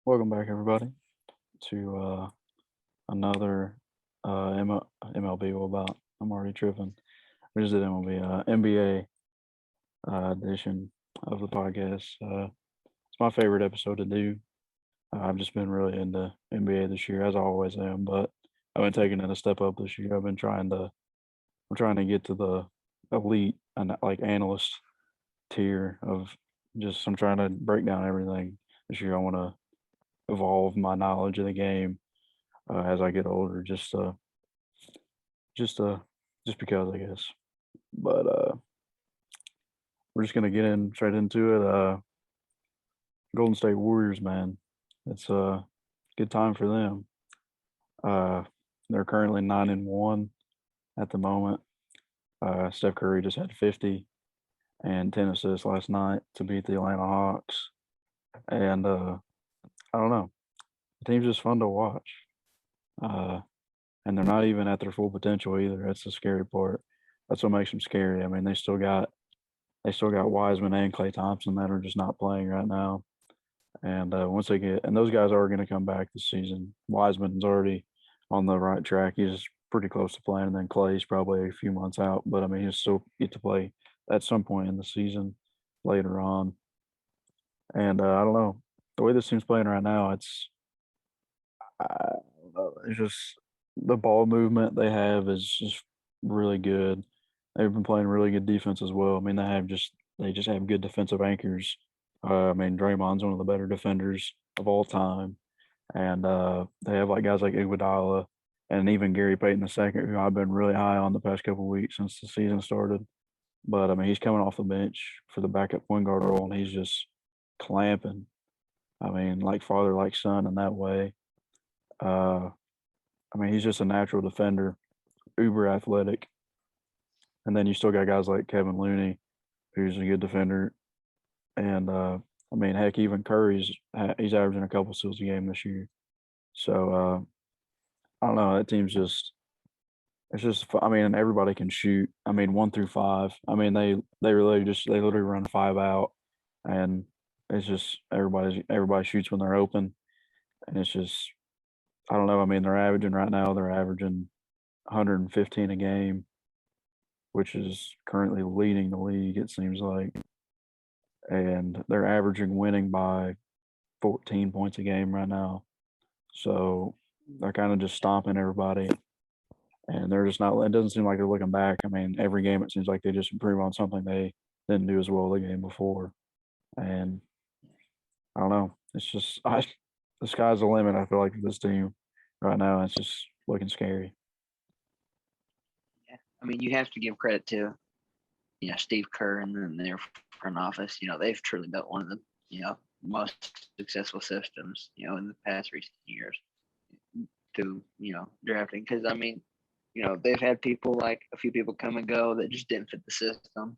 Welcome back, everybody, to another MLB. What about? I'm already tripping. We just did MLB, NBA edition of the podcast. It's my favorite episode to do. I've just been really into NBA this year, as I always am, but I've been taking it a step up this year. I'm trying to get to the elite and like analyst tier of just. I'm trying to break down everything this year. I want to evolve my knowledge of the game as I get older, just uh, just because I guess. But we're just gonna get in straight into it. Golden State Warriors, man, it's a good time for them. Uh, they're currently 9-1 at the moment. Steph Curry just had 50 and 10 assists last night to beat the Atlanta Hawks, and I don't know, the team's just fun to watch. Uh, and they're not even at their full potential either. That's the scary part. That's what makes them scary. I mean, they still got Wiseman and Clay Thompson that are just not playing right now. And once they get, and those guys are going to come back this season. Wiseman's already on the right track. He's pretty close to playing. And then Clay's probably a few months out, but I mean, he'll still get to play at some point in the season later on. And I don't know, the way this team's playing right now, I don't know, it's just the ball movement they have is just really good. They've been playing really good defense as well. I mean, they just have good defensive anchors. I mean, Draymond's one of the better defenders of all time, and they have like guys like Iguodala and even Gary Payton II, who I've been really high on the past couple of weeks since the season started. But I mean, he's coming off the bench for the backup point guard role, and he's just clamping. I mean, like father, like son in that way. Uh, I mean, he's just a natural defender, uber athletic. And then you still got guys like Kevin Looney, who's a good defender. And I mean, heck, even Curry's he's averaging a couple steals a game this year. So I don't know. That team's just it's just. I mean, everybody can shoot. I mean, 1 through 5. I mean, they literally run five out, and it's just everybody shoots when they're open, and it's just I don't know. I mean, they're averaging 115 a game, which is currently leading the league, it seems like. And they're averaging winning by 14 points a game right now. So they're kind of just stomping everybody. And they're just not, it doesn't seem like they're looking back. I mean, every game it seems like they just improve on something they didn't do as well the game before. And I don't know. The sky's the limit, I feel like, for this team right now. It's just looking scary. Yeah. I mean, you have to give credit to, Steve Kerr and then their front office. They've truly built one of the, most successful systems, in the past recent years to, drafting. Because, I mean, they've had a few people come and go that just didn't fit the system.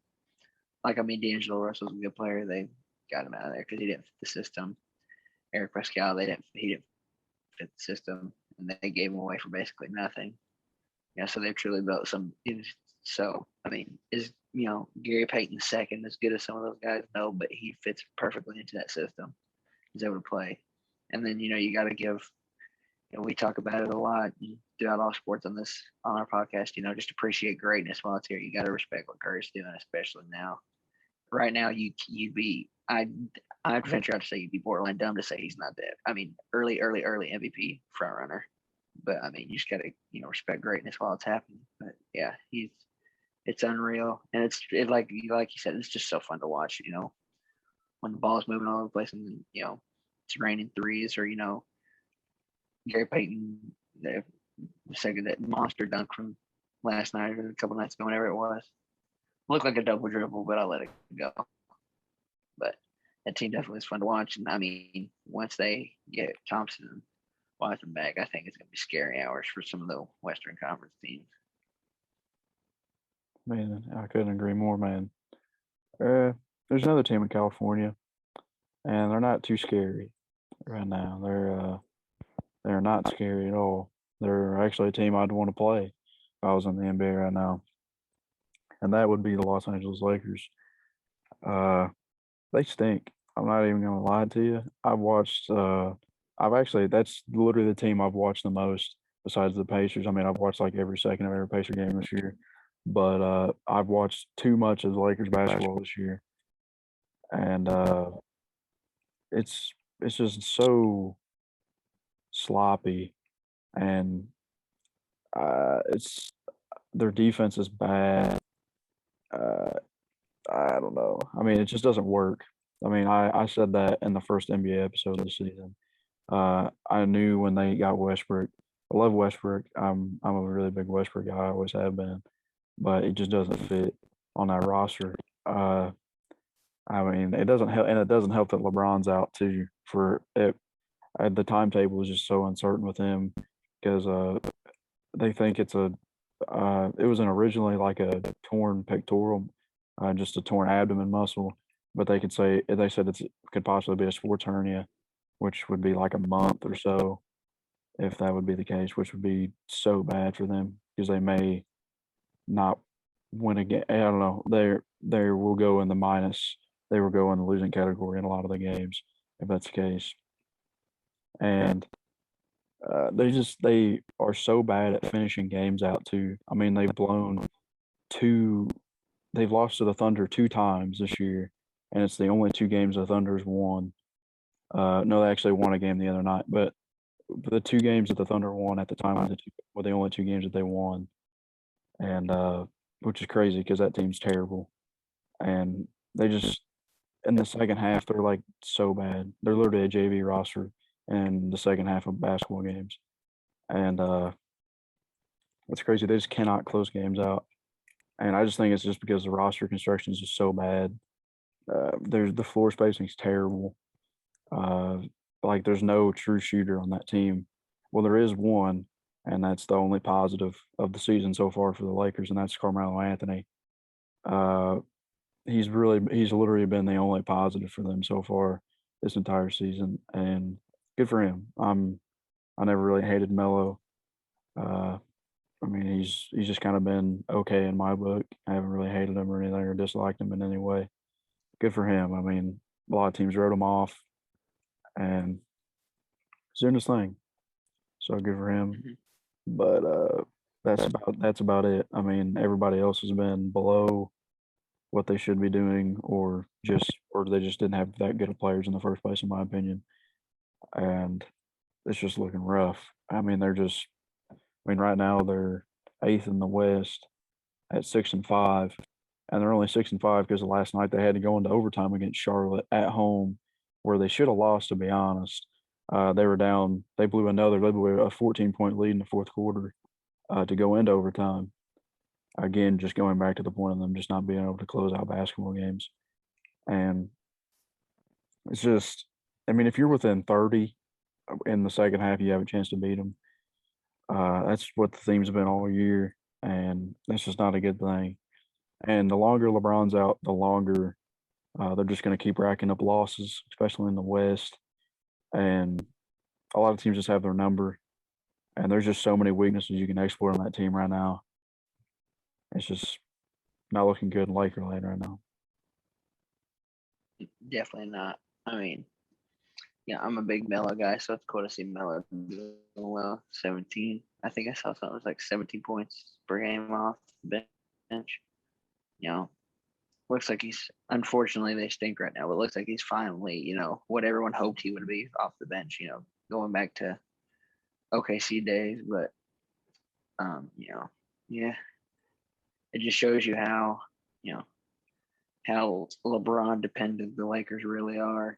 Like, I mean, D'Angelo Russell's a good player. They got him out of there because he didn't fit the system. Eric Pascal, he didn't fit the system, and they gave him away for basically nothing. So they've truly built some. So I mean, is Gary Payton second as good as some of those guys? No, but he fits perfectly into that system. He's able to play, and then you got to give. We talk about it a lot throughout all sports on our podcast. Just appreciate greatness while it's here. You got to respect what Curry's doing, especially now. Right now, you'd be I'd venture out to say you'd be borderline dumb to say he's not that. I mean, early MVP front runner. But I mean, you just gotta respect greatness while it's happening. But yeah, it's unreal, and like you said, it's just so fun to watch. When the ball's moving all over the place, and it's raining threes, or Gary Payton, the second that monster dunk from last night or a couple nights ago, whenever it was, looked like a double dribble, but I let it go. But that team definitely is fun to watch, and I mean, once they get Thompson and Wiseman back, I think it's going to be scary hours for some of the Western Conference teams. Man, I couldn't agree more, man. Uh, there's another team in California, and they're not too scary right now. They're not scary at all. They're actually a team I'd want to play if I was in the NBA right now, and that would be the Los Angeles Lakers. Uh, they stink. I'm not even gonna lie to you. I've watched that's literally the team I've watched the most besides the Pacers. I mean, I've watched like every second of every Pacer game this year, but I've watched too much of the Lakers basketball this year, and it's it's just so sloppy, and it's their defense is bad. Uh, I don't know. I mean, it just doesn't work. I mean, I said that in the first NBA episode of the season. I knew when they got Westbrook. I love Westbrook. I'm a really big Westbrook guy. I always have been, but it just doesn't fit on that roster. Uh, I mean, it doesn't help, and it doesn't help that LeBron's out too. For it, the timetable is just so uncertain with him because they think it's a it was an originally like a torn pectoral, just a torn abdomen muscle, but they said it could possibly be a sports hernia, which would be like a month or so if that would be the case, which would be so bad for them because they may not win again. I don't know. They will go in the minus. They will go in the losing category in a lot of the games if that's the case. And they are so bad at finishing games out too. I mean, two they've lost to the Thunder 2 times this year, and it's the only 2 games the Thunder's won. No, they actually won a game the other night, but the 2 games that the Thunder won at the time were the only 2 games that they won, and which is crazy because that team's terrible. And they just in the second half they're like so bad. They're literally a JV roster in the second half of basketball games, and it's crazy. They just cannot close games out. And I just think it's just because the roster construction is just so bad. There's the floor spacing is terrible. Uh, like there's no true shooter on that team. Well, there is one, and that's the only positive of the season so far for the Lakers, and that's Carmelo Anthony. Uh, he's literally been the only positive for them so far this entire season, and good for him. I never really hated Melo. Uh, I mean, he's just kind of been okay in my book. I haven't really hated him or anything or disliked him in any way. Good for him. I mean, a lot of teams wrote him off, and he's doing his thing. So good for him. Mhm. But that's about it. I mean, everybody else has been below what they should be doing, or they just didn't have that good of players in the first place, in my opinion. And it's just looking rough. I mean, I mean, right now they're eighth in the West at 6-5, and they're only 6-5 because last night they had to go into overtime against Charlotte at home, where they should have lost. To be honest, they were down. They blew a 14-point lead in the fourth quarter to go into overtime. Again, just going back to the point of them just not being able to close out basketball games, and it's just, I mean, if you're within 30 in the second half, you have a chance to beat them. That's what the theme's been all year, and that's just not a good thing. And the longer LeBron's out, the longer they're just going to keep racking up losses, especially in the West. And a lot of teams just have their number. And there's just so many weaknesses you can exploit on that team right now. It's just not looking good in Laker land right now. Definitely not. I mean, yeah, I'm a big Melo guy, so it's cool to see Melo doing well. 17. I think I saw something was like 17 points per game off the bench. You know, looks like he's, unfortunately they stink right now, but looks like he's finally, what everyone hoped he would be off the bench, going back to OKC days. But yeah, it just shows you how, you know, how LeBron dependent the Lakers really are,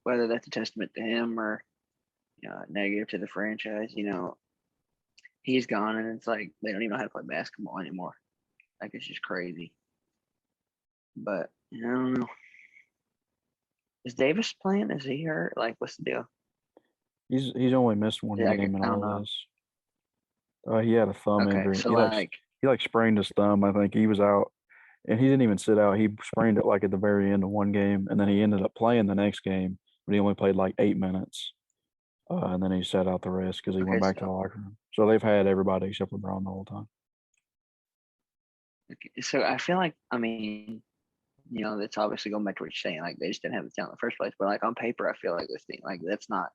whether that's a testament to him or, negative to the franchise, he's gone and it's like they don't even know how to play basketball anymore. Like it's just crazy. But I don't know. Is Davis playing? Is he hurt? Like, what's the deal? He's only missed one Yeah, game in I don't all know. this. He had a thumb Okay, injury. so like, He like sprained his thumb. I think he was out, and he didn't even sit out. He sprained it like at the very end of one game, and then he ended up playing the next game, but he only played like 8 minutes, and then he sat out the rest because he went okay, back to the locker room. So they've had everybody except LeBron the whole time. so I feel like, I mean, that's obviously going back to what you're saying. Like, they just didn't have the talent in the first place. But like on paper, I feel like this thing, like that's not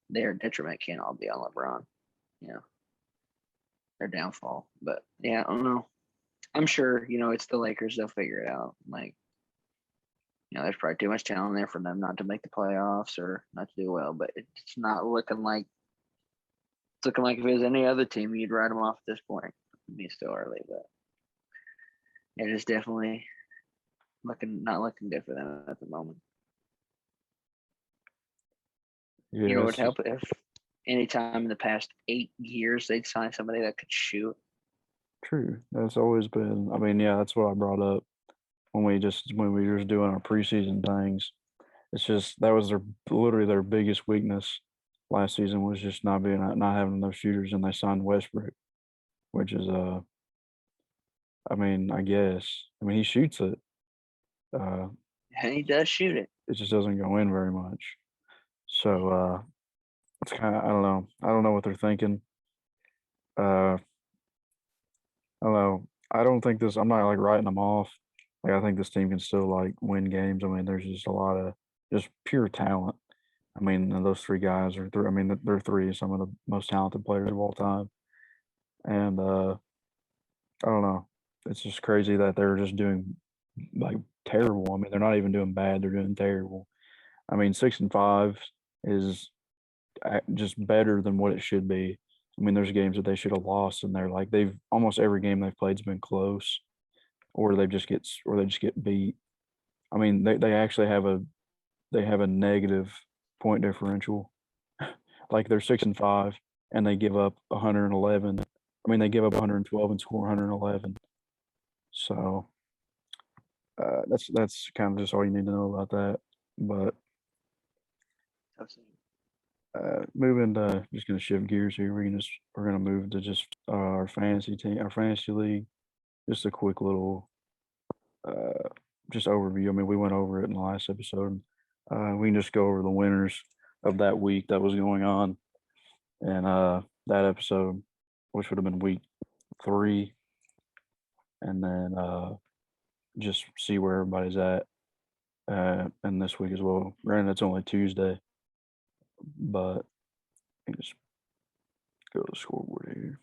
their detriment can't all be on LeBron. You know, their downfall. But yeah, I don't know. I'm sure it's the Lakers. They'll figure it out. Like there's probably too much talent there for them not to make the playoffs or not to do well. But it's not looking like. It's looking like if it was any other team, you'd write them off at this point. It'd be still early, but it is definitely not looking good for them at the moment. Yeah, It would help if any time in the past 8 years they'd sign somebody that could shoot. true. That's always been. I mean, yeah, that's what I brought up when we were just doing our preseason things. It's just that was literally their biggest weakness last season was just not having enough shooters, and they signed Westbrook, which is I mean, I guess. I mean, he shoots it. And he does shoot it. It just doesn't go in very much. So it's kind of I don't know. I don't know what they're thinking. I don't know. I don't think this. I'm not like writing them off. Like I think this team can still like win games. I mean, there's just a lot of just pure talent. I mean, and those three guys are three. I mean, they're three of some of the most talented players of all time. And I don't know. It's just crazy that they're just doing like terrible. I mean, they're not even doing bad. They're doing terrible. I mean, 6-5 is just better than what it should be. I mean, there's games that they should have lost, and they've almost every game they've played's been close, or they just get beat. I mean, they actually have a negative point differential. Like they're 6-5, and they give up 111. I mean, they give up 112 and score 111. So that's kind of just all you need to know about that. But moving to just gonna shift gears here. We're gonna move to just our fantasy team, our fantasy league. Just a quick little just overview. I mean, we went over it in the last episode. We can just go over the winners of that week that was going on, and that episode, which would have been week 3, and then just see where everybody's at, and this week as well. Granted, it's only Tuesday, but I can just go to the scoreboard here.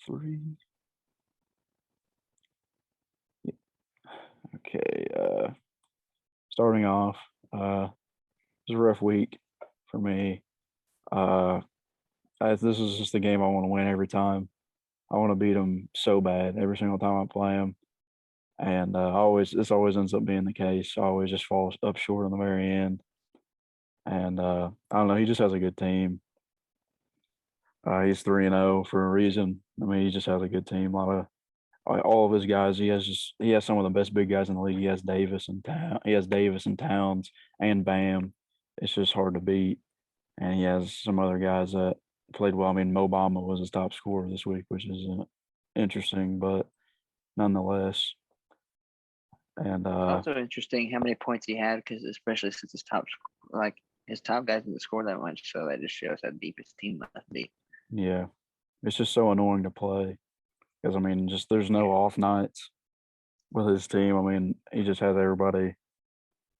Three. Yeah. Okay. Starting off, it was a rough week for me. This is just the game I want to win every time. I want to beat them so bad every single time I play them, and this always ends up being the case. I always just fall up short on the very end, and I don't know. He just has a good team. He's 3-0 for a reason. I mean, he just has a good team. All of his guys. He has some of the best big guys in the league. He has Davis and Towns and Bam. It's just hard to beat. And he has some other guys that played well. I mean, Mo Bamba was his top scorer this week, which is interesting, but nonetheless. And Also interesting how many points he had, because especially since his top guys didn't score that much, so that just shows how deep his team must be. yeah, it's just so annoying to play because I mean, just there's no off nights with his team. I mean, he just has everybody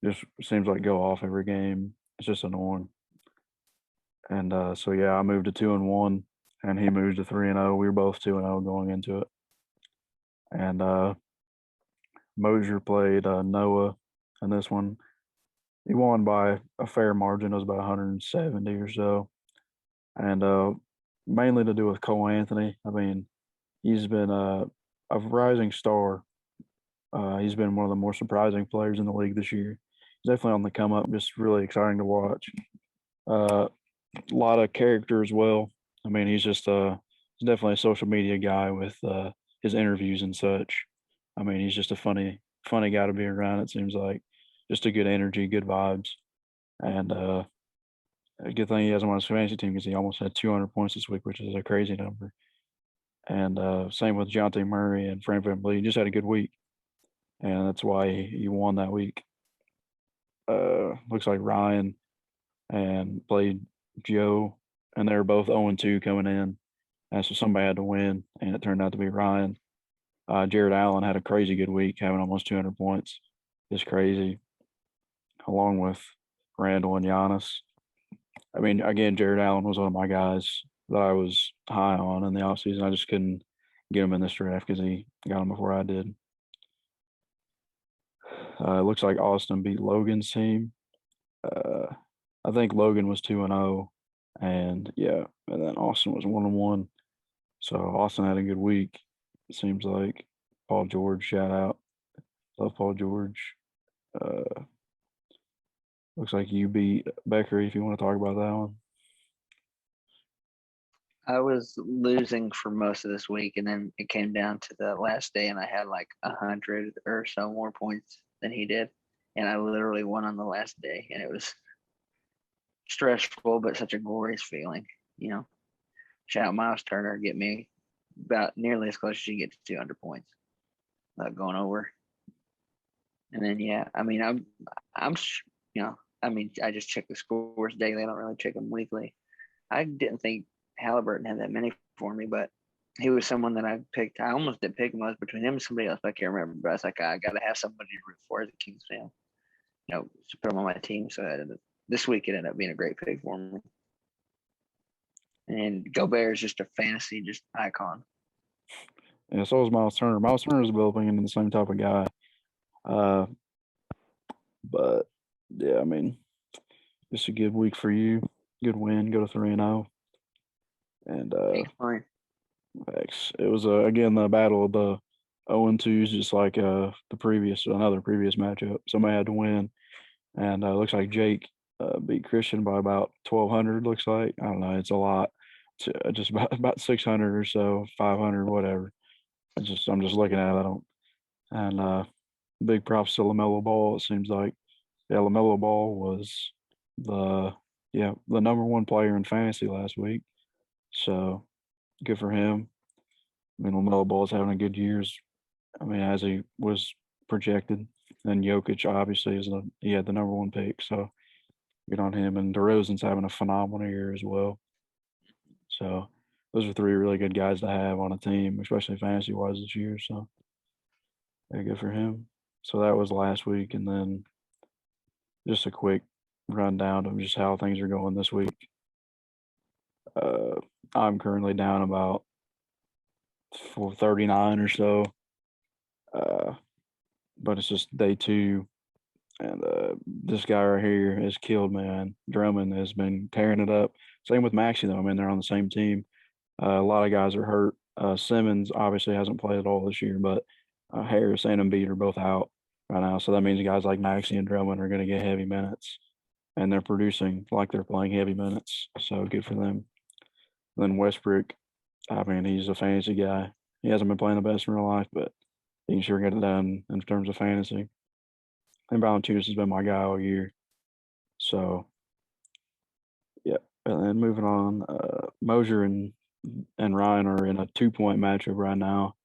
just seems like go off every game. It's just annoying. And so yeah, I moved to 2-1, and he moved to 3-0. We were both 2-0 going into it. And Mosier played Noah in this one. He won by a fair margin. It was about 170 or so, and mainly to do with Cole Anthony. I mean, he's been a rising star. He's been one of the more surprising players in the league this year. He's definitely on the come up. Just really exciting to watch. A lot of character as well. I mean, he's definitely a social media guy with his interviews and such. I mean, he's just a funny guy to be around. It seems like just a good energy, good vibes, and a good thing he has him on his fantasy team because he almost had 200 points this week, which is a crazy number. And same with Jonte Murray and Frank VanVleet. He just had a good week, and that's why he won that week. Looks like Ryan and played Joe, and they were both 0-2 coming in. And so somebody had to win, and it turned out to be Ryan. Jared Allen had a crazy good week, having almost 200 points. It's crazy. along with Randall and Giannis. I mean, again, Jared Allen was one of my guys that I was high on in the offseason. I just couldn't get him in this draft because he got him before I did. It looks like Austin beat Logan's team. I think Logan was 2-0, and yeah, and then Austin was 1-1. So Austin had a good week. It seems like Paul George, shout out, love Paul George. Uh, Looks like you beat Becker. If you want to talk about that one. I was losing for most of this week, and then it came down to the last day, and I had like 100 or so more points than he did, and I literally won on the last day, and it was stressful, but such a glorious feeling. Shout out Miles Turner, get me about nearly as close as you get to 200 points without going over. And then I just check the scores daily. I don't really check them weekly. I didn't think Halliburton had that many for me, but he was someone that I picked. I almost didn't pick him. I was between him and somebody else, but I can't remember. But I was like, I got to have somebody to root for as a Kings fan, to put him on my team. So this week it ended up being a great pick for me. And Gobert is just a fantasy, just icon. Yeah, so is Miles Turner. Miles Turner is developing into the same type of guy. But yeah, I mean, just a good week for you. Good win. Go to 3-0. And it was again the battle of the 0-2s, just like another previous matchup. Somebody had to win, and looks like Jake beat Christian by about 1,200. Looks like, I don't know, it's a lot. It's just about 600 or so, 500, whatever. I'm just looking at it. I don't. And big props to LaMelo Ball. It seems like, yeah, LaMelo Ball was the number one player in fantasy last week. So good for him. I mean, LaMelo Ball's having a good years. I mean, as he was projected. And Jokic obviously he had the number one pick. So good on him. And DeRozan's having a phenomenal year as well. So those are three really good guys to have on a team, especially fantasy wise this year. So yeah, good for him. So that was last week, and then just a quick rundown of just how things are going this week. I'm currently down about 439 or so, but it's just day 2, and this guy right here has killed, man. Drummond has been tearing it up. Same with Maxey, though. I mean, they're on the same team. A lot of guys are hurt. Simmons obviously hasn't played at all this year, but Harris and Embiid are both out right now. So that means guys like Maxey and Drummond are going to get heavy minutes, and they're producing like they're playing heavy minutes. So good for them. Then Westbrook, I mean, he's a fantasy guy. He hasn't been playing the best in real life, but he can sure get it done in terms of fantasy. And Valanciunas has been my guy all year. So, yeah. And then moving on, Mosier and Ryan are in a 2-point matchup right now.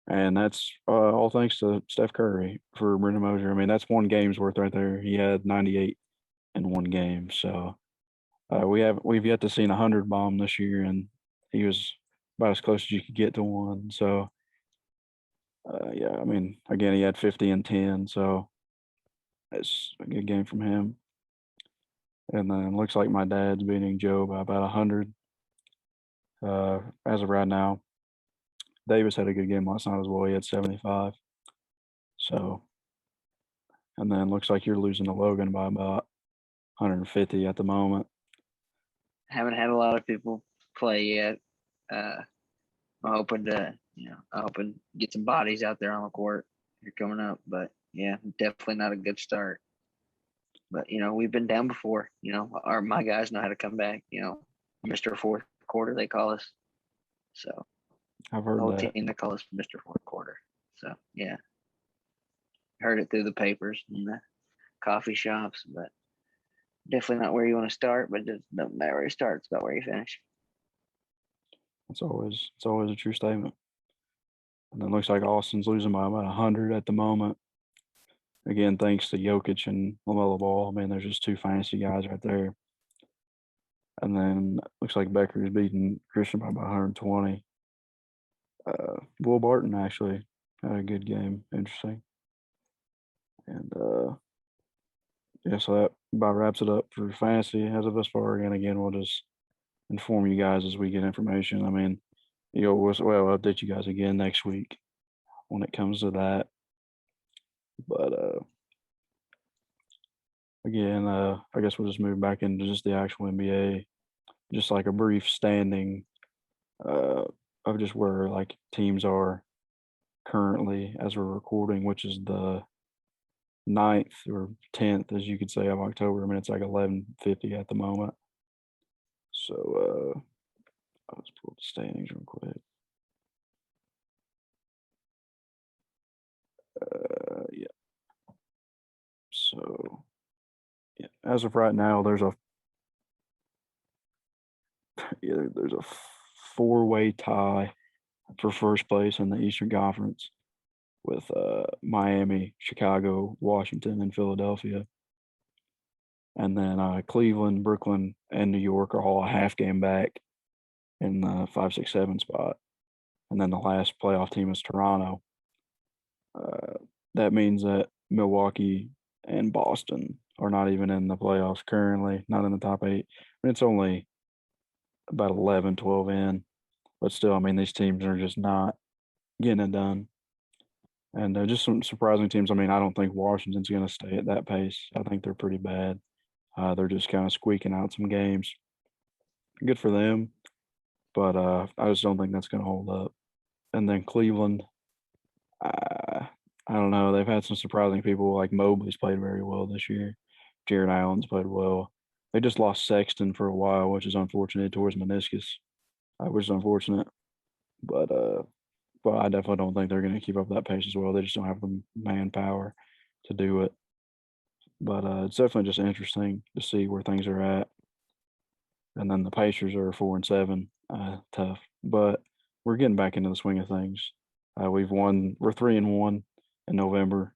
And that's all thanks to Steph Curry for Brendan Mosier. I mean, that's one game's worth right there. He had 98 in one game. So we've yet to see a 100 bomb this year, and he was about as close as you could get to one. So yeah, I mean, again, he had 50 and 10. So it's a good game from him. And then looks like my dad's beating Joe by about 100 as of right now. Davis had a good game last night as well. He had 75. So, and then looks like you're losing to Logan by about 150 at the moment. Haven't had a lot of people play yet. I'm hoping to, get some bodies out there on the court. You're coming up, but yeah, definitely not a good start. But we've been down before. My guys know how to come back. Mr. Fourth Quarter they call us. So I've heard the whole that. team they call us Mr. Fourth Quarter. So yeah, heard it through the papers and the coffee shops, but definitely not where you want to start. But it doesn't matter where you start; it's about where you finish. It's always a true statement. And it looks like Austin's losing by about 100 at the moment. Again, thanks to Jokic and LaMelo Ball. I mean, there's just two fantasy guys right there. And then looks like Becker's beating Christian by about 120. Will Barton actually had a good game. Interesting. And Yeah, so that about wraps it up for fantasy as of this far. And again, we'll just inform you guys as we get information. I mean, we'll update you guys again next week when it comes to that. But again, I guess we'll just move back into just the actual NBA, just like a brief standing uh, of just where like teams are currently as we're recording, which is the 9th or 10th, as you could say, of October. I mean, it's like 11:50 at the moment. So let's pull up the standings real quick. Yeah. So yeah, as of right now, there's a four-way tie for first place in the Eastern Conference with Miami, Chicago, Washington, and Philadelphia. And then Cleveland, Brooklyn, and New York are all a half game back in the 5, 6, 7 spot. And then the last playoff team is Toronto. That means that Milwaukee and Boston are not even in the playoffs currently, not in the top 8. I mean, it's only about 11, 12 in. But still, I mean, these teams are just not getting it done. And just some surprising teams. I mean, I don't think Washington's going to stay at that pace. I think they're pretty bad. They're just kind of squeaking out some games. Good for them, but I just don't think that's going to hold up. And then Cleveland, I don't know. They've had some surprising people like Mobley's played very well this year. Jared Allen's played well. They just lost Sexton for a while, which is unfortunate towards meniscus, which is unfortunate. But I definitely don't think they're going to keep up that pace as well. They just don't have the manpower to do it. But it's definitely just interesting to see where things are at. And then the Pacers are 4-7, tough. But we're getting back into the swing of things. We've won. We're 3-1 in November.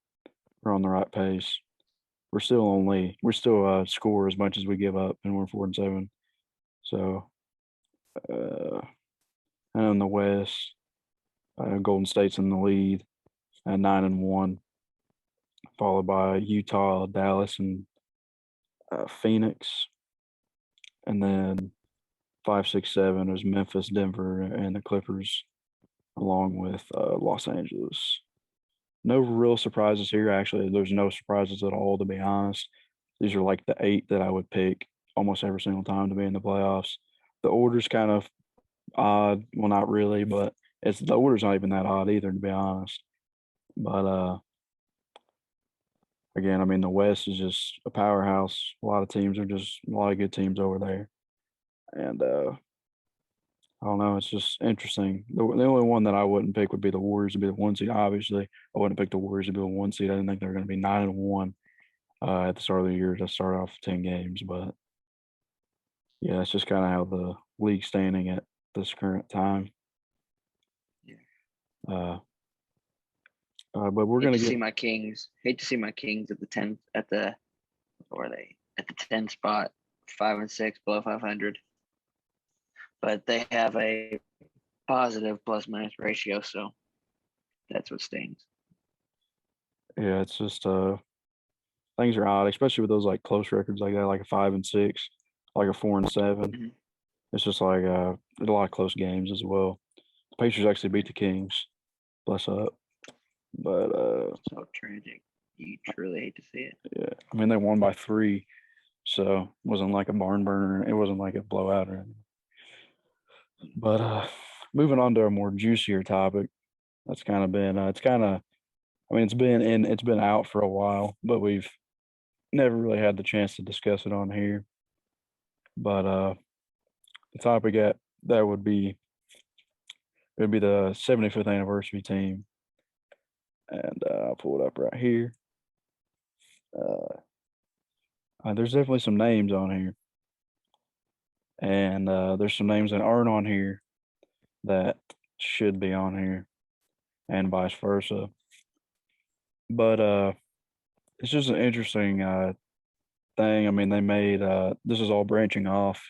We're on the right pace. We're still score as much as we give up, and we're 4-7. So, and in the West, Golden State's in the lead at 9-1, followed by Utah, Dallas, and Phoenix, and then 5, 6, 7 is Memphis, Denver, and the Clippers, along with Los Angeles. No real surprises here. Actually, there's no surprises at all, to be honest. These are like the 8 that I would pick almost every single time to be in the playoffs. The order's kind of odd. Well, not really, but the order's not even that odd either, to be honest. But again, I mean, the West is just a powerhouse. A lot of teams are just a lot of good teams over there, and I don't know. It's just interesting. The only one that I wouldn't pick would be the Warriors to be the 1 seed. Obviously, I wouldn't pick the Warriors to be the 1 seed. I didn't think they were going to be 9-1 at the start of the year to start off 10 games. But yeah, it's just kind of how the league's standing at this current time. Yeah. But we're Hate going to to see get my Kings. Hate to see my Kings at the 10 at the or are they at the 10 spot, 5-6 below 500. But they have a positive plus minus ratio, so that's what stings. yeah, it's just things are odd, especially with those like close records like that, like a 5-6, like a 4-7. Mm-hmm. It's just like there's a lot of close games as well. The Pacers actually beat the Kings. Bless up. But So tragic. You truly hate to see it. yeah, I mean they won by 3, so it wasn't like a barn burner. It wasn't like a blowout or anything. But moving on to a more juicier topic, that's kind of been it's kind of I mean it's been out for a while, but we've never really had the chance to discuss it on here. But the topic that would be it would be the 75th anniversary team, and I'll pull it up right here. There's definitely some names on here, and there's some names that aren't on here that should be on here, and vice versa. But it's just an interesting thing. I mean, they made this is all branching off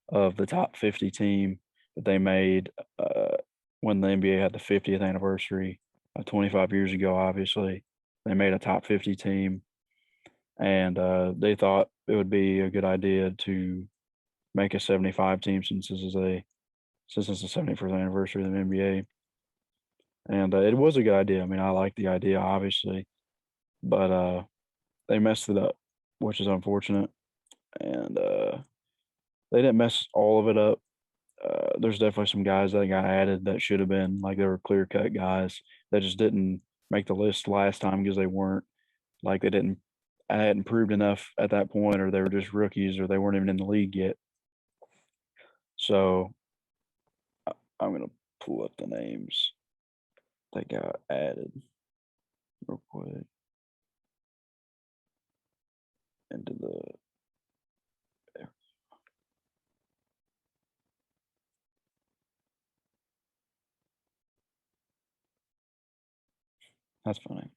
of the top 50 team that they made when the NBA had the 50th anniversary 25 years ago. Obviously, they made a top 50 team, and they thought it would be a good idea to make a 75 team since it's the 71st anniversary of the NBA. And it was a good idea. I mean, I like the idea, obviously, but they messed it up, which is unfortunate. And they didn't mess all of it up. There's definitely some guys that got added that should have been like they were clear cut guys that just didn't make the list last time because they weren't like they didn't I hadn't proved enough at that point, or they were just rookies, or they weren't even in the league yet. So I'm gonna pull up the names that got added real quick into the. That's funny.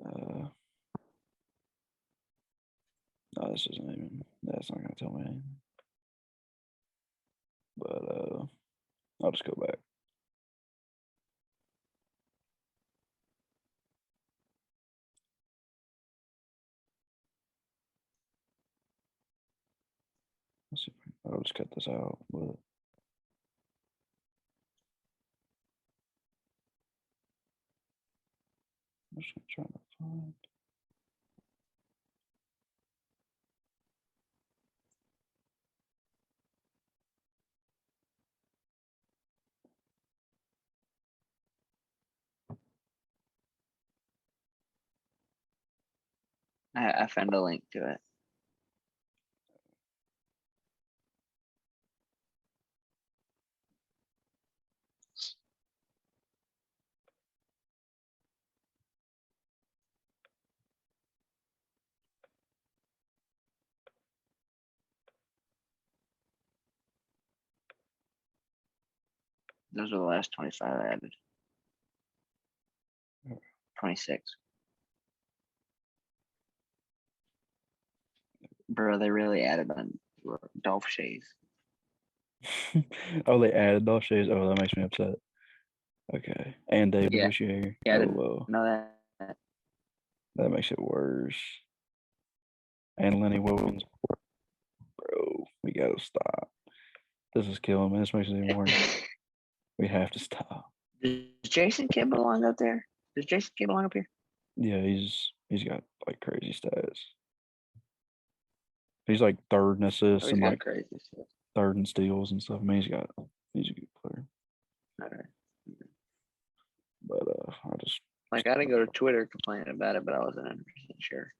Uh, no, this isn't even. That's not gonna tell me anything. But I'll just go back. Let's see. I'll just cut this out. But I'm just trying to find. I found a link to it. Those are the last 25 I added. 26. Bro, they really added on Dolph Shays. Oh, they added those shades. Oh, that makes me upset. Okay, and Dave Yeah. DeBusschere. Yeah, I Oh didn't well, know that. that makes it worse. And Lenny Wilkins, bro, we gotta stop. This is killing me. This makes it even worse. We have to stop. Does Jason Kidd belong up there? Does Jason Kidd belong up here? Yeah, he's got like crazy stats. He's like third in assists Oh, he's and got like crazy stuff. third in steals and stuff. I mean, he's a good player. All right. But I just Like, I didn't go to Twitter complaining about it, but I wasn't 100% sure.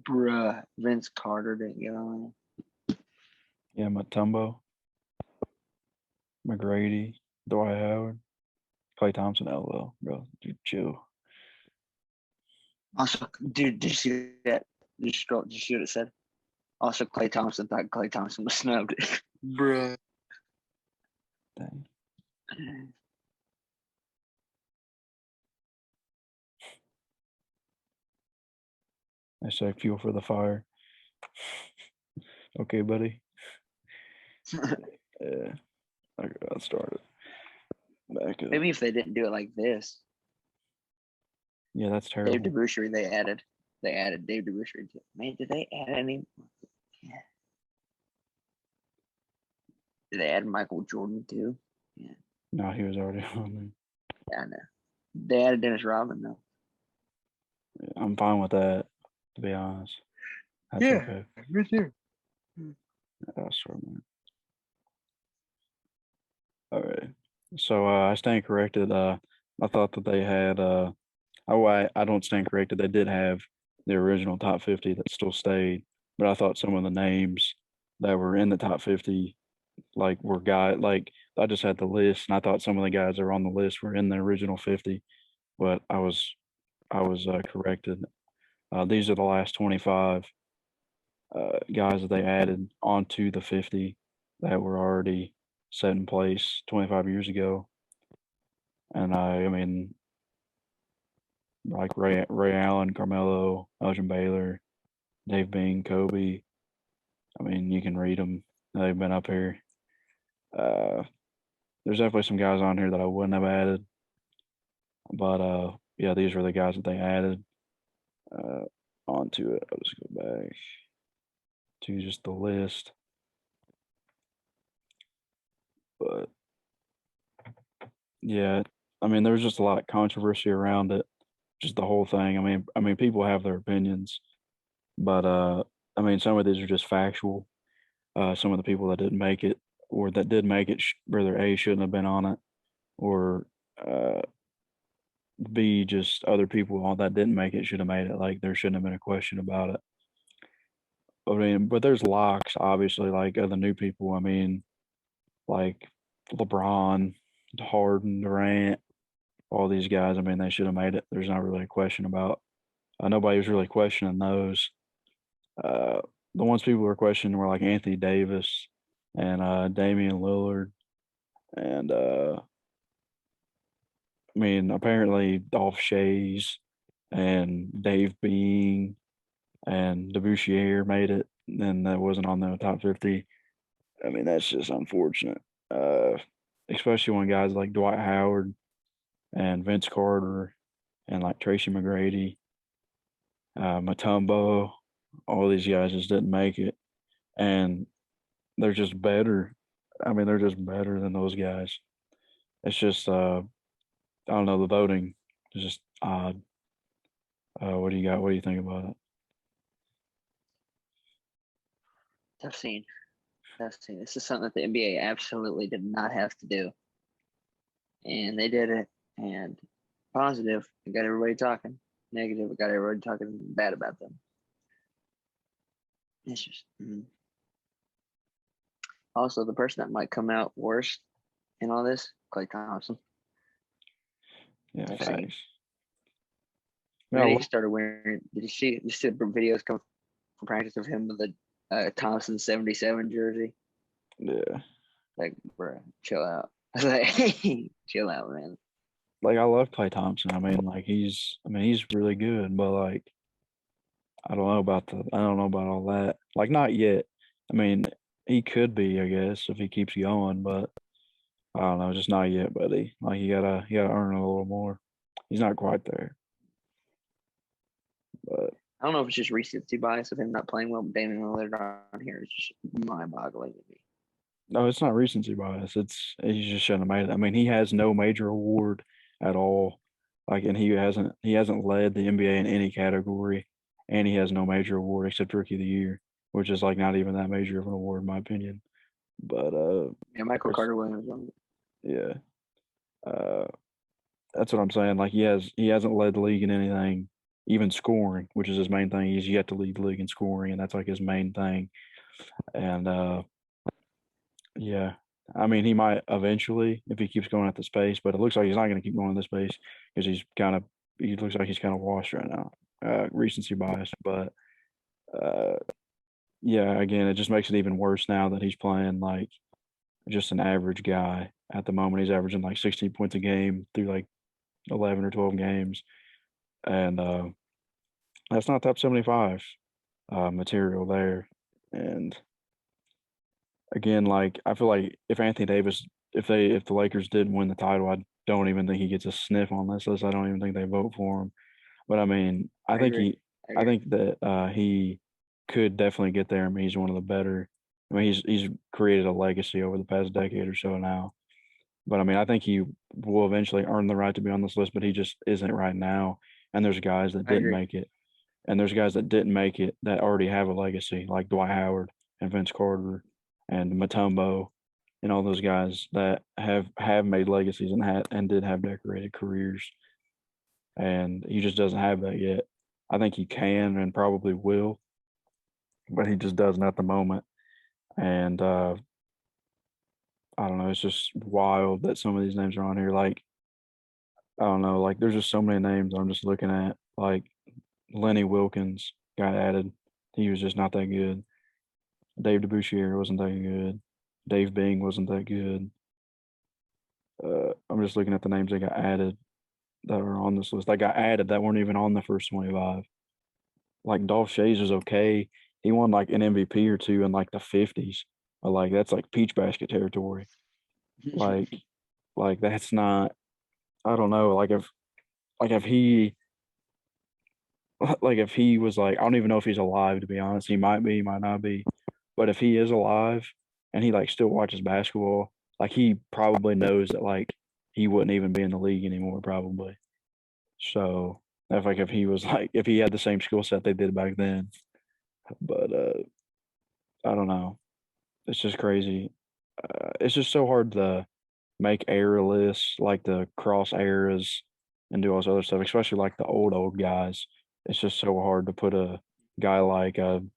Bruh, Vince Carter didn't get on. Yeah, Mutombo, McGrady, Dwight Howard, Klay Thompson, LL, bro, dude, chill. Also, dude, did you see that? Did you see what it said? Also, Klay Thompson thought Klay Thompson was snubbed. Bruh. Dang. I say fuel for the fire. Okay, buddy. Yeah, I got started. Back up. Maybe if they didn't do it like this. Yeah, that's Dave terrible. DeBusschere, they added Dave DeBusschere. Man, did they add any? Yeah. Did they add Michael Jordan too? Yeah. No, he was already on there. Yeah, I know. They added Dennis Rodman though. Yeah, I'm fine with that, to be honest. That's okay. Me too. That's sure, man. All right. So I stand corrected. I thought that they had. I don't stand corrected. They did have the original top 50 that still stayed, but I thought some of the names that were in the top 50 like were like I just had the list, and I thought some of the guys that were on the list were in the original 50, but I was I was corrected. These are the last 25 guys that they added onto the 50 that were already set in place 25 years ago. And I mean, like Ray Allen, Carmelo, Elgin Baylor, Dave Bing, Kobe. I mean, you can read them. They've been up here. Uh, there's definitely some guys on here that I wouldn't have added, but yeah, these were the guys that they added uh, onto it. I'll just go back to just the list, but yeah, I mean, there was just a lot of controversy around it, just the whole thing. I mean, people have their opinions, but I mean, some of these are just factual. Some of the people that didn't make it or that did make it, whether A shouldn't have been on it or uh, B just other people all that didn't make it should have made it. Like there shouldn't have been a question about it. I mean, but there's locks, obviously, like other new people. I mean, like LeBron, Harden, Durant, all these guys. I mean, they should have made it. There's not really a question about. Nobody was really questioning those. Uh, the ones people were questioning were like Anthony Davis and Damian Lillard and I mean, apparently Dolph Shays and Dave Being and Debussier made it, and that wasn't on the top 50. I mean, that's just unfortunate. Uh, Especially when guys like Dwight Howard and Vince Carter and like Tracy McGrady, Matumbo, all these guys just didn't make it, and they're just better. I mean, they're just better than those guys. It's just, I don't know, the voting is just odd. What do you got? What do you think about it? Tough scene. This is something that the NBA absolutely did not have to do, and they did it. And positive, it got everybody talking. Negative, it got everybody talking bad about them. It's just also the person that might come out worst in all this, Klay Thompson. Yeah, I've facts. seen. Yeah, Then he started wearing. Did you see the videos come from practice of him with a Thompson 77 jersey? yeah. Like, bro, chill out. I was like, hey, chill out, man. Like I love Klay Thompson. I mean, he's really good, but like, I don't know about all that. Like, not yet. I mean, he could be, I guess, if he keeps going, but I don't know, just not yet, buddy. Like, you gotta earn a little more. He's not quite there, but I don't know if it's just recency bias of him not playing well. Damian Lillard on here is just mind-boggling to me. no, it's not recency bias. It's he just shouldn't have made it. I mean, he has no major award at all. Like, and he hasn't led the NBA in any category, and he has no major award except Rookie of the Year, which is like not even that major of an award in my opinion. But Yeah, Michael there's Carter Williams on. yeah, uh, that's what I'm saying. Like he hasn't led the league in anything, even scoring, which is his main thing. He's yet to lead the league in scoring, and that's like his main thing. And yeah. I mean, he might eventually if he keeps going at the space, but it looks like he's not going to keep going at this pace because he looks like he's kind of washed right now. Recency bias, but uh, yeah, again, it just makes it even worse now that he's playing like just an average guy at the moment. He's averaging like 16 points a game through like 11 or 12 games, and that's not top 75 material there. And again, like I feel like if Anthony Davis, if the Lakers didn't win the title, I don't even think he gets a sniff on this list. I don't even think they vote for him. But I mean, I agree. I think that he could definitely get there. I mean, he's one of the better. I mean, he's created a legacy over the past decade or so now. But I mean, I think he will eventually earn the right to be on this list, but he just isn't right now. And there's guys that I didn't agree. make it, and there's guys that didn't make it that already have a legacy, like Dwight Howard and Vince Carter and Matumbo and all those guys that have made legacies and did have decorated careers. And he just doesn't have that yet. I think he can and probably will, but he just doesn't at the moment. And I don't know. It's just wild that some of these names are on here. Like I don't know, like there's just so many names I'm just looking at. Like Lenny Wilkins got added. He was just not that good. Dave DeBusschere wasn't that good. Dave Bing wasn't that good. I'm just looking at the names that got added that are on this list. That got added that weren't even on the first 25. Like Dolph Shays is okay. He won like an MVP or two in like the 50s. But like that's like peach basket territory. Like like that's not. I don't know. Like if he like if he was like I don't even know if he's alive to be honest. He might be, he might not be. But if he is alive and he like still watches basketball, like he probably knows that like he wouldn't even be in the league anymore probably. So if he was like if he had the same skill set they did back then. But I don't know. It's just crazy. It's just so hard to make era lists, like the cross eras and do all this other stuff, especially like the old guys. It's just so hard to put a guy like the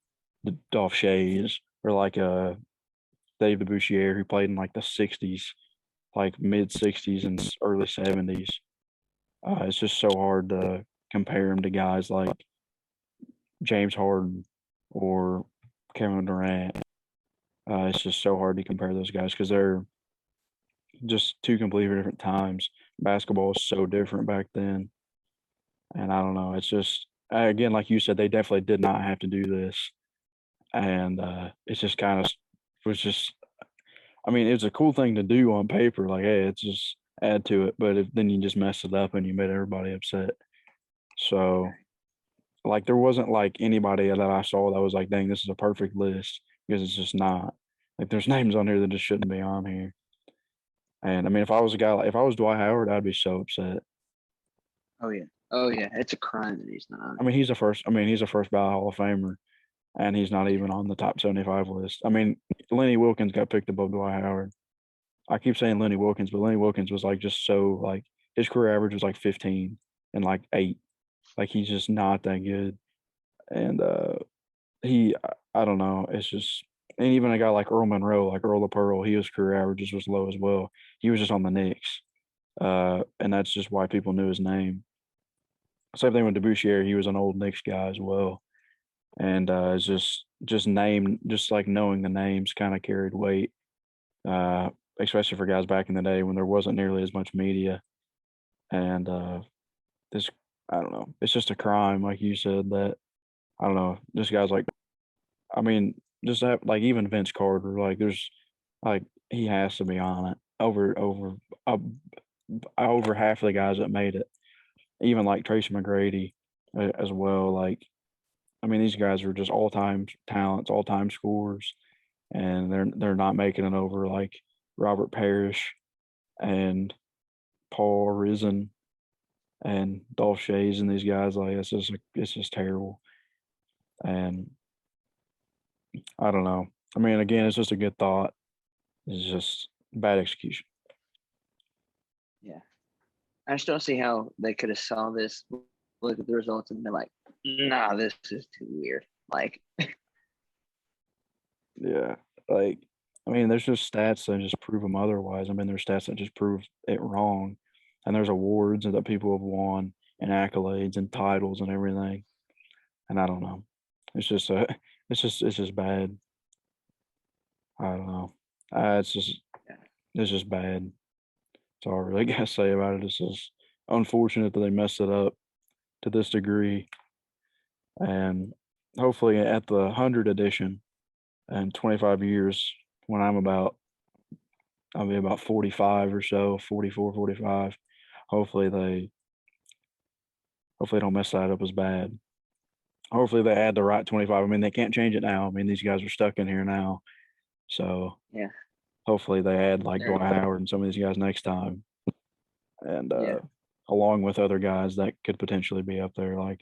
Dolph Shays or like Dave DeBusschere who played in like the '60s, like mid '60s and early '70s. It's just so hard to compare him to guys like James Harden or Kevin Durant. It's just so hard to compare those guys because they're just two completely different times. Basketball was so different back then, and I don't know. It's just again, like you said, they definitely did not have to do this, and it's just kind of was just. I mean, it's a cool thing to do on paper. Like, hey, it's just add to it, but if then you just mess it up and you made everybody upset. So, like, there wasn't like anybody that I saw that was like, dang, this is a perfect list because it's just not. Like, there's names on here that just shouldn't be on here. And I mean, if I was a guy, like, if I was Dwight Howard, I'd be so upset. Oh yeah. Oh yeah. It's a crime that he's not on I mean, he's a first. I mean, he's a first ballot Hall of Famer, and he's not it. even on the top 75 list. I mean, Lenny Wilkins got picked above Dwight Howard. I keep saying Lenny Wilkins, but Lenny Wilkins was like just so like his career average was like 15 and like 8. Like he's just not that good. And he, I don't know. It's just, and even a guy like Earl Monroe, like Earl of Pearl, his career averages was low as well. He was just on the Knicks, and that's just why people knew his name. Same thing with Debussy. He was an old Knicks guy as well, and it's just name, just like knowing the names kind of carried weight, uh, especially for guys back in the day when there wasn't nearly as much media. And this, I don't know, it's just a crime, like you said. That I don't know, this guy's like, I mean, just that, like even Vince Carter, like there's like he has to be on it uh, over half of the guys that made it. Even like Tracy McGrady as well. Like I mean, these guys are just all time talents, all time scorers, and they're not making it over like Robert Parrish and Paul Risen and Dolph Shays and these guys. Like it's just terrible. And I don't know. I mean, again, it's just a good thought. It's just bad execution. Yeah. I just don't see how they could have saw this, look at the results, and been like, "Nah, this is too weird." Like, Yeah, like I mean, there's just stats that just prove them otherwise. I mean, there's stats that just prove it wrong, and there's awards that people have won and accolades and titles and everything. And I don't know. It's just it's just bad. I don't know. yeah, It's just bad. That's all I really gotta say about it. It's just unfortunate that they messed it up to this degree. And hopefully at the 100 edition in 25 years, when I'll be about 45 or so, 44, 45. Hopefully they hopefully they don't mess that up as bad. Hopefully they add the right 25. I mean, they can't change it now. I mean, these guys are stuck in here now. So yeah, hopefully they add like they're, Dwight Howard and some of these guys next time. And yeah, along with other guys that could potentially be up there, like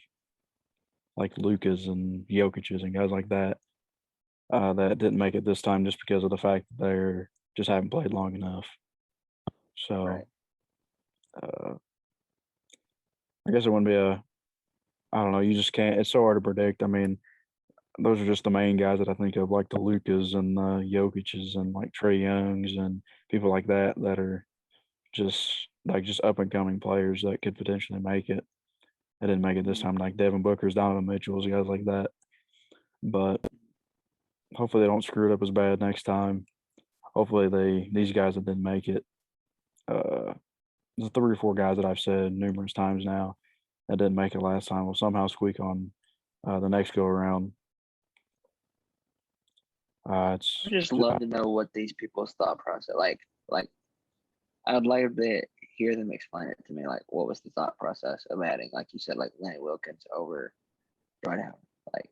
Lucas and Jokic's and guys like that, that didn't make it this time just because of the fact that they're just haven't played long enough. right. So uh, I guess it wouldn't be a I don't know. You just can't. It's so hard to predict. I mean, those are just the main guys that I think of, like the Lucas and the Jokic's and like Trey Youngs and people like that that are just like just up and coming players that could potentially make it. They didn't make it this time, like Devin Booker's, Donovan Mitchell's, guys like that. But hopefully they don't screw it up as bad next time. Hopefully these guys that didn't make it, the 3 or 4 guys that I've said numerous times now that didn't make it last time will somehow squeak on the next go around. I just love to know what these people's thought process like. I'd like to hear them explain it to me. Like, what was the thought process of adding, like you said, like Lenny Wilkins over Dwight Howard? Like,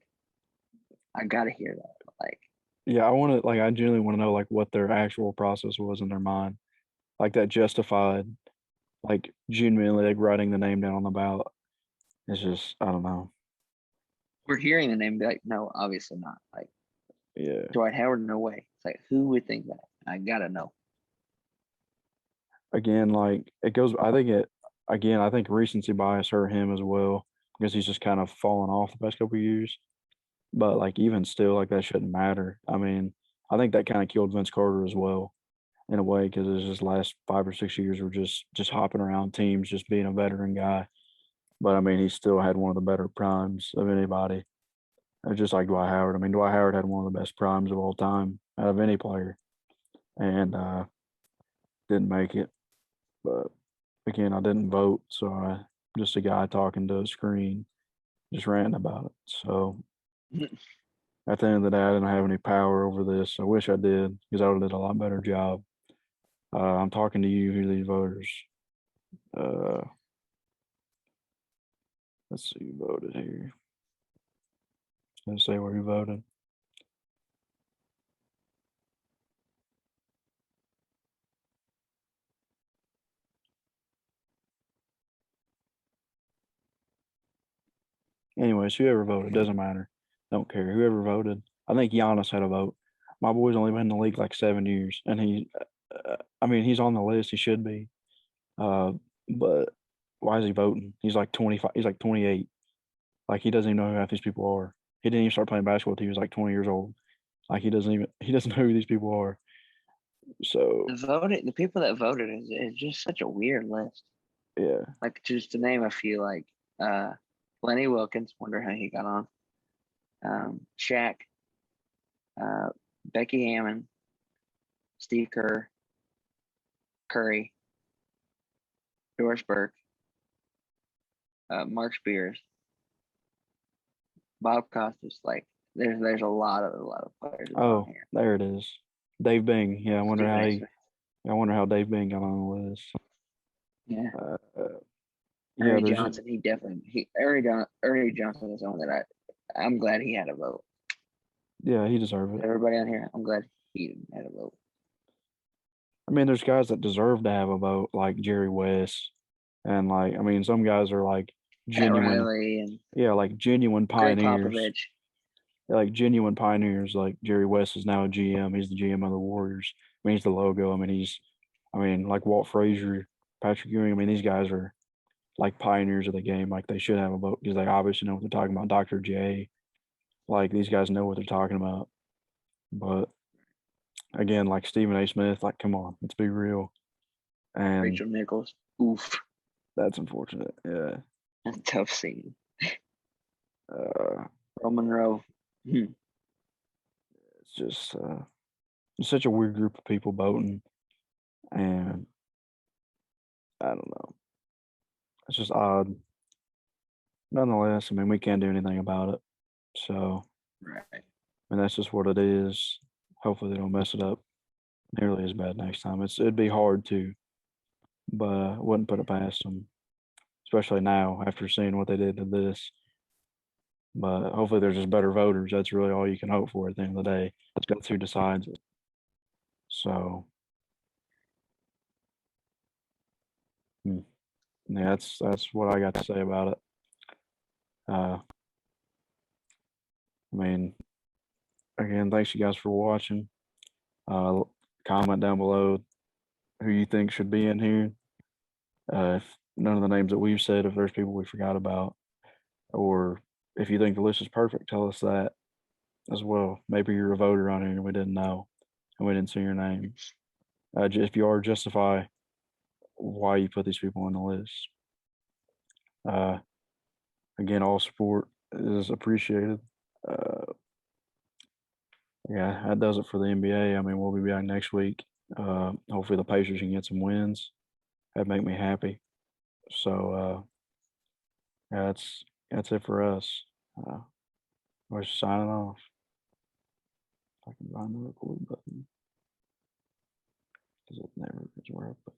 I gotta hear that. Like, yeah, I genuinely want to know like what their actual process was in their mind, like that justified, like genuinely like writing the name down on the ballot. It's just I don't know. we're hearing the name, and be like, no, obviously not. Like Yeah. Dwight Howard, no way. It's like, who would think that? I gotta know. Again, like it goes. I think it. Again, I think recency bias hurt him as well because he's just kind of fallen off the past couple of years. But like even still, like that shouldn't matter. I mean, I think that kind of killed Vince Carter as well in a way because his last 5 or 6 years were just hopping around teams, just being a veteran guy. But I mean, he still had one of the better primes of anybody. Just like Dwight Howard. I mean, Dwight Howard had one of the best primes of all time out of any player, and didn't make it. But again, I didn't vote, so I just a guy talking to a screen, just ranting about it. So at the end of the day, I didn't have any power over this. I wish I did because I would have did a lot better job. I'm talking to you, who these voters. Uh, let's see who voted here. Let's say where you voted. Anyways, whoever voted, doesn't matter. Don't care. Whoever voted. I think Giannis had a vote. My boy's only been in the league like 7 years, and I mean, he's on the list. He should be. Uh, but why is he voting? He's like 25. He's like 28. Like he doesn't even know who half these people are. He didn't even start playing basketball until he was like 20 years old. Like he doesn't know who these people are. So The people that voted is just such a weird list. yeah. Like, just to name a few, like Lenny Wilkins, wonder how he got on. Shaq, Becky Hammond, Steve Kerr, Curry, Doris Burke, Mark Spears, Bob Costas. Like, there's a lot of players on Oh, here. there it is. Dave Bing. Yeah, I wonder Stephen how A. he. Smith. I wonder how Dave Bing got on the list. Yeah. Yeah, Ernie there's Johnson, Ernie Johnson is someone that I'm glad he had a vote. yeah, he deserved it. Everybody on here, I'm glad he had a vote. I mean, there's guys that deserve to have a vote, like Jerry West, and like I mean, some guys are like Pat genuine, Riley and yeah, like genuine Greg pioneers, Popovich. like genuine pioneers. Like Jerry West is now a GM. He's the GM of the Warriors. I mean, he's the logo. I mean, like Walt Frazier, Patrick Ewing. I mean, these guys are like pioneers of the game. Like they should have a vote because they obviously know what they're talking about. Dr. J, like these guys know what they're talking about. But again, like Stephen A. Smith, like come on, let's be real. And Rachel Nichols. Oof. that's unfortunate. Yeah. That's a tough scene. Uh, Roman Rowe. it's just it's such a weird group of people voting, and I don't know. It's just odd. Nonetheless, I mean, we can't do anything about it. So, Right. I mean, that's just what it is. Hopefully, they don't mess it up nearly as bad next time. It'd be hard to, but I wouldn't put it past them, especially now after seeing what they did to this. But hopefully, there's just better voters. That's really all you can hope for at the end of the day. That's who decides it. So, yeah, that's what I got to say about it. I mean, again, thanks you guys for watching. Uh, Comment down below who you think should be in here. If none of the names that we've said, if there's people we forgot about, or if you think the list is perfect, tell us that as well. Maybe you're a voter on here and we didn't know, and we didn't see your name. If you are, justify why you put these people on the list. Uh, Again, all support is appreciated. Uh, yeah, that does it for the NBA. I mean, we'll be back next week. Hopefully, the Pacers can get some wins. That'd make me happy. So, yeah, that's it for us. Uh, we're signing off. If I can find the record button because it never is where I put